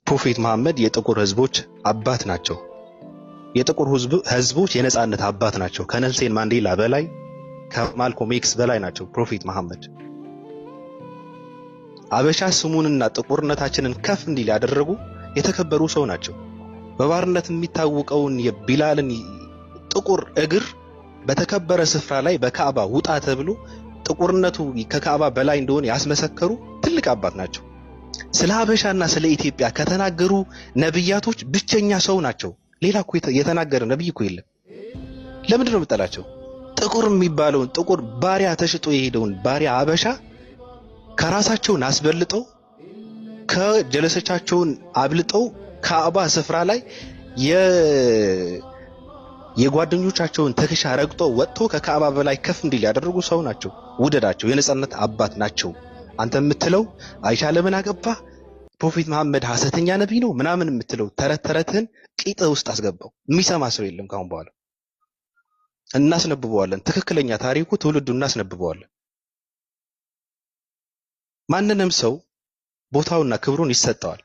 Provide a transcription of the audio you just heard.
ፕሮፌት መሐመድ የጥቁር ህዝቦች አባት ናቸው። የጥቁር ህዝቦች የነጻነት አባት ናቸው። ከኔልሰን ማንዴላ በላይ ከማልኮም ኤክስ በላይ ናቸው ፕሮፌት መሐመድ። አበሻ ስሙንና ጥቁርነታችንን ከፍ እንዲል ያደረጉ የተከበሩ ሰው ናቸው። በባርነት የሚታወቀውን የቢላልን ጥቁር እግር በተከበረ ስፍራ ላይ በካዕባ ውጣ ተብሎ ጥቁርነቱ ከካዕባ በላይ እንደሆነ ያስመሰከሩ ትልቅ አባት ናቸው። ስለ ሀበሻና ስለ ኢትዮጵያ ከተናገሩ ነብያቶች ብቸኛ ሰው ናቸው። ሌላ እኮ የተናገረ ነብይ እኮ የለም። ለምንድን ነው የምጠላቸው? ጥቁር የሚባለውን ጥቁር ባሪያ ተሽጦ የሄደውን ባሪያ ሀበሻ ከራሳቸውን አስበልጠው ከጀለሰቻቸውን አብልጠው ካዕባ ስፍራ ላይ የጓደኞቻቸውን ትከሻ ረግጠው ወጥቶ ከካዕባ በላይ ከፍ እንዲል ያደረጉ ሰው ናቸው። ውደዳቸው። የነጻነት አባት ናቸው። አንተ የምትለው አይሻ ለምን አገባ፣ ፕሮፌት መሐመድ ሐሰተኛ ነብይ ነው ምናምን የምትለው ተረት ተረትህን ቂጥ ውስጥ አስገባው። የሚሰማ ሰው የለም። ካሁን በኋላ እናስነብበዋለን። ትክክለኛ ታሪኩ ትውልዱ እናስነብበዋለን። ማንንም ሰው ቦታውና ክብሩን ይሰጠዋል።